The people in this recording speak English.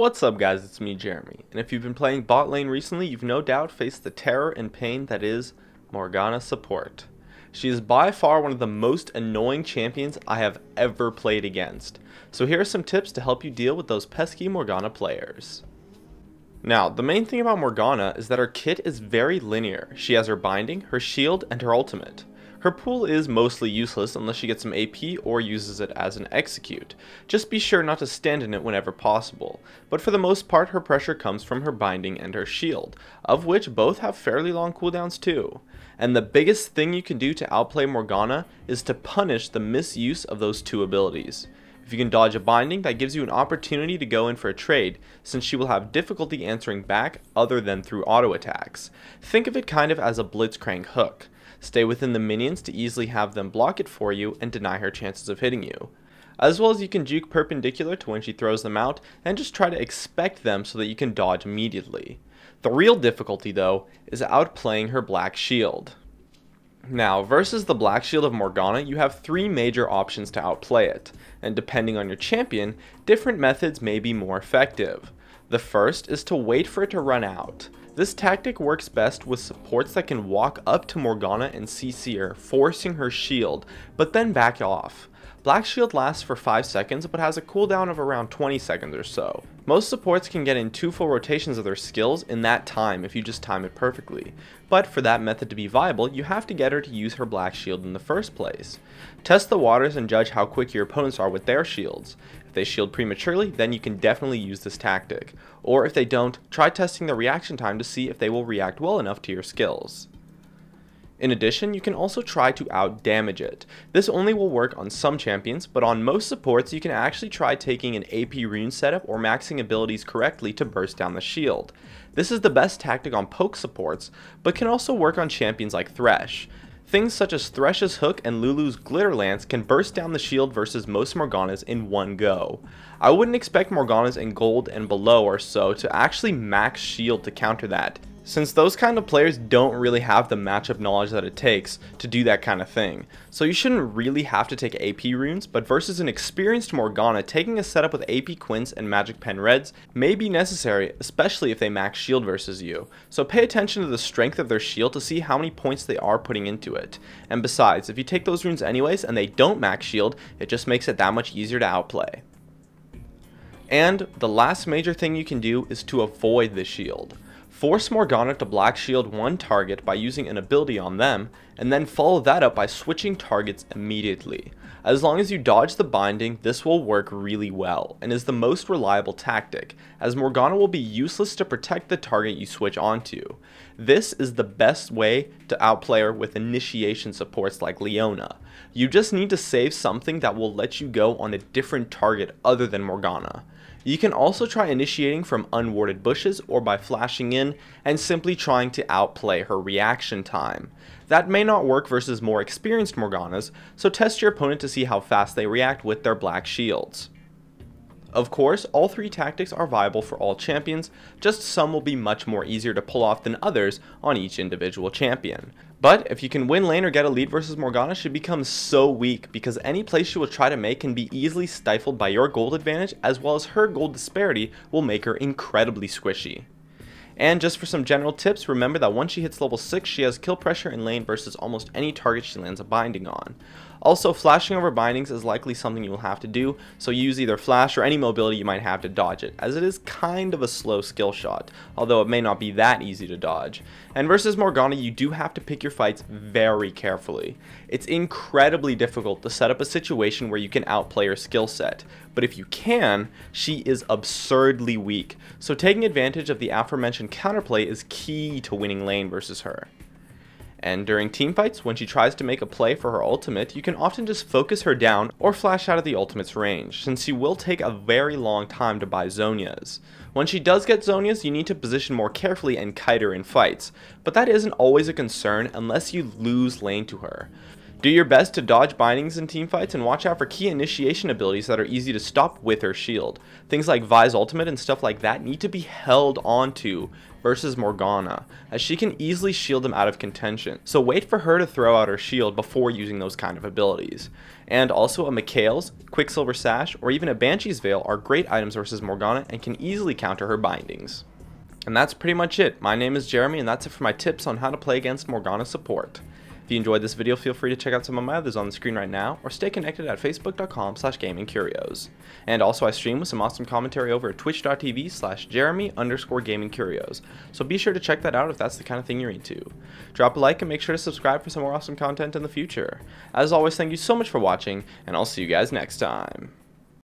What's up guys, it's me Jeremy, and if you've been playing bot lane recently, you've no doubt faced the terror and pain that is Morgana support. She is by far one of the most annoying champions I have ever played against, so here are some tips to help you deal with those pesky Morgana players. Now, the main thing about Morgana is that her kit is very linear. She has her binding, her shield, and her ultimate. Her pool is mostly useless unless she gets some AP or uses it as an execute. Just be sure not to stand in it whenever possible, but for the most part her pressure comes from her binding and her shield, of which both have fairly long cooldowns too. And the biggest thing you can do to outplay Morgana is to punish the misuse of those two abilities. If you can dodge a binding, that gives you an opportunity to go in for a trade, since she will have difficulty answering back other than through auto attacks. Think of it kind of as a blitzcrank hook. Stay within the minions to easily have them block it for you and deny her chances of hitting you. As well as you can juke perpendicular to when she throws them out and just try to expect them so that you can dodge immediately. The real difficulty though is outplaying her black shield. Now, versus the black shield of Morgana, you have three major options to outplay it, and depending on your champion, different methods may be more effective. The first is to wait for it to run out. This tactic works best with supports that can walk up to Morgana and CC her, forcing her shield, but then back off. Black shield lasts for 5 seconds but has a cooldown of around 20 seconds or so. Most supports can get in 2 full rotations of their skills in that time if you just time it perfectly, but for that method to be viable, you have to get her to use her black shield in the first place. Test the waters and judge how quick your opponents are with their shields. If they shield prematurely, then you can definitely use this tactic, or if they don't, try testing the reaction time to see if they will react well enough to your skills. In addition, you can also try to out-damage it. This only will work on some champions, but on most supports you can actually try taking an AP rune setup or maxing abilities correctly to burst down the shield. This is the best tactic on poke supports, but can also work on champions like Thresh. Things such as Thresh's hook and Lulu's glitter lance can burst down the shield versus most Morganas in one go. I wouldn't expect Morganas in gold and below or so to actually max shield to counter that, since those kind of players don't really have the matchup knowledge that it takes to do that kind of thing. So you shouldn't really have to take AP runes, but versus an experienced Morgana, taking a setup with AP Quints and Magic Pen Reds may be necessary, especially if they max shield versus you. So pay attention to the strength of their shield to see how many points they are putting into it. And besides, if you take those runes anyways and they don't max shield, it just makes it that much easier to outplay. And the last major thing you can do is to avoid the shield. Force Morgana to black shield one target by using an ability on them, and then follow that up by switching targets immediately. As long as you dodge the binding, this will work really well, and is the most reliable tactic, as Morgana will be useless to protect the target you switch onto. This is the best way to outplay her with initiation supports like Leona. You just need to save something that will let you go on a different target other than Morgana. You can also try initiating from unwarded bushes or by flashing in and simply trying to outplay her reaction time. That may not work versus more experienced Morganas, so test your opponent to see how fast they react with their black shields. Of course, all three tactics are viable for all champions, just some will be much more easier to pull off than others on each individual champion. But if you can win lane or get a lead versus Morgana, she becomes so weak because any play she will try to make can be easily stifled by your gold advantage, as well as her gold disparity will make her incredibly squishy. And just for some general tips, remember that once she hits level 6, she has kill pressure in lane versus almost any target she lands a binding on. Also, flashing over bindings is likely something you will have to do, so use either flash or any mobility you might have to dodge it, as it is kind of a slow skill shot, although it may not be that easy to dodge. And versus Morgana, you do have to pick your fights very carefully. It's incredibly difficult to set up a situation where you can outplay her skill set, but if you can, she is absurdly weak, so taking advantage of the aforementioned counterplay is key to winning lane versus her. And during teamfights, when she tries to make a play for her ultimate, you can often just focus her down or flash out of the ultimate's range, since she will take a very long time to buy Zhonya's. When she does get Zhonya's, you need to position more carefully and kite her in fights, but that isn't always a concern unless you lose lane to her. Do your best to dodge bindings in teamfights and watch out for key initiation abilities that are easy to stop with her shield. Things like Vi's ultimate and stuff like that need to be held onto versus Morgana, as she can easily shield them out of contention. So wait for her to throw out her shield before using those kind of abilities. And also a Mikhail's, Quicksilver Sash, or even a Banshee's Veil are great items versus Morgana and can easily counter her bindings. And that's pretty much it. My name is Jeremy, and that's it for my tips on how to play against Morgana support. If you enjoyed this video, feel free to check out some of my others on the screen right now, or stay connected at facebook.com/gamingcurios. And also I stream with some awesome commentary over at twitch.tv/Jeremy_gamingcurios, so be sure to check that out if that's the kind of thing you're into. Drop a like and make sure to subscribe for some more awesome content in the future. As always, thank you so much for watching, and I'll see you guys next time.